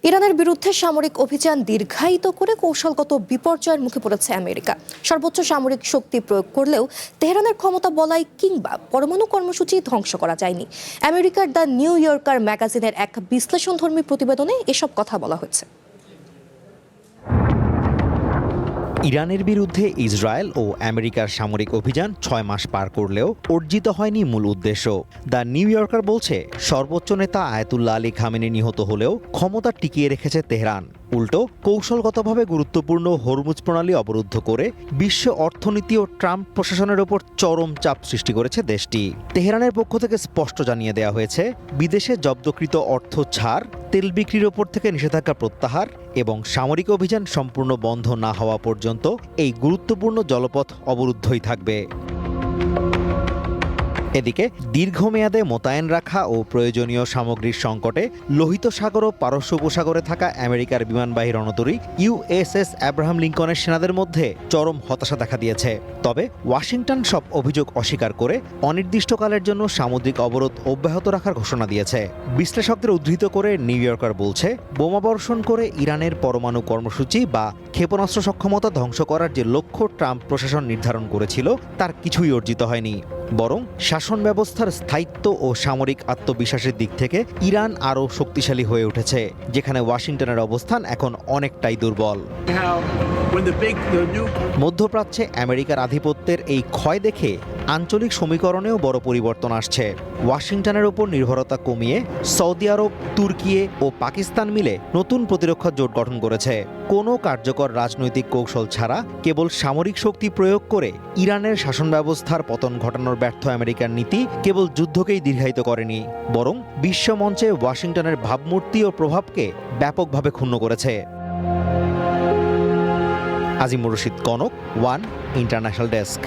ইরানের বিরুদ্ধে সামরিক অভিযান দীর্ঘায়িত করে কৌশলগত বিপর্যয়ের মুখে পড়েছে আমেরিকা। সর্বোচ্চ সামরিক শক্তি প্রয়োগ করলেও তেহরানের ক্ষমতা বলয় কিংবা পরমাণু কর্মসূচি ধ্বংস করা যায়নি। আমেরিকার দ্য নিউ ইয়র্কার ম্যাগাজিনের এক বিশ্লেষণধর্মী প্রতিবেদনে এসব কথা বলা হয়েছে। ইরানের বিরুদ্ধে ইসরায়েল ও আমেরিকার সামরিক অভিযান ৬ মাস পার করলেও অর্জিত হয়নি মূল উদ্দেশ্য। দ্য নিউ ইয়র্কার বলছে, সর্বোচ্চ নেতা আয়াতুল্লাহ আলী খামেনি নিহত হলেও ক্ষমতা টিকিয়ে রেখেছে তেহরান। উল্টো কৌশলগতভাবে গুরুত্বপূর্ণ হরমুজ প্রণালী অবরুদ্ধ করে বিশ্ব অর্থনীতি ও ট্রাম্প প্রশাসনের ওপর চরম চাপ সৃষ্টি করেছে দেশটি। তেহরানের পক্ষ থেকে স্পষ্ট জানিয়ে দেওয়া হয়েছে, বিদেশে জব্দকৃত অর্থ ছাড়, তেল বিক্রির ওপর থেকে নিষেধাজ্ঞা প্রত্যাহার এবং সামরিক অভিযান সম্পূর্ণ বন্ধ না হওয়া পর্যন্ত এই গুরুত্বপূর্ণ জলপথ অবরুদ্ধই থাকবে। এদিকে দীর্ঘমেয়াদে মোতায়েন রাখা ও প্রয়োজনীয় সামগ্রীর সংকটে লোহিত সাগর ও পারস্য উপসাগরে থাকা আমেরিকার বিমানবাহী রণতরী ইউএসএস অ্যাব্রাহাম লিঙ্কনের সেনাদের মধ্যে চরম হতাশা দেখা দিয়েছে। তবে ওয়াশিংটন সব অভিযোগ অস্বীকার করে অনির্দিষ্টকালের জন্য সামুদ্রিক অবরোধ অব্যাহত রাখার ঘোষণা দিয়েছে। বিশ্লেষকদের উদ্ধৃত করে নিউ ইয়র্কার বলছে, বোমাবর্ষণ করে ইরানের পরমাণু কর্মসূচি বা ক্ষেপণাস্ত্র সক্ষমতা ধ্বংস করার যে লক্ষ্য ট্রাম্প প্রশাসন নির্ধারণ করেছিল তার কিছুই অর্জিত হয়নি। বরং শাসন ব্যবস্থার স্থায়িত্ব ও সামরিক আত্মবিশ্বাসের দিক থেকে ইরান আরও শক্তিশালী হয়ে উঠেছে, যেখানে ওয়াশিংটনের অবস্থান এখন অনেকটাই দুর্বল। মধ্যপ্রাচ্যে আমেরিকার আধিপত্যের এই ক্ষয় দেখে আঞ্চলিক সমীকরণেও বড় পরিবর্তন আসছে। ওয়াশিংটনের উপর নির্ভরতা কমিয়ে সৌদি আরব, তুর্কি ও পাকিস্তান মিলে নতুন প্রতিরক্ষা জোট গঠন করেছে। কোনো কার্যকর রাজনৈতিক কৌশল ছাড়া কেবল সামরিক শক্তি প্রয়োগ করে ইরানের শাসন ব্যবস্থার পতন ঘটানোর ব্যর্থ আমেরিকার নীতি কেবল যুদ্ধকেই দীর্ঘায়িত করেনি, বরং বিশ্বমঞ্চে ওয়াশিংটনের ভাবমূর্তি ও প্রভাবকে ব্যাপকভাবে ক্ষুণ্ণ করেছে। Azimur Rashid Kanak, one international desk.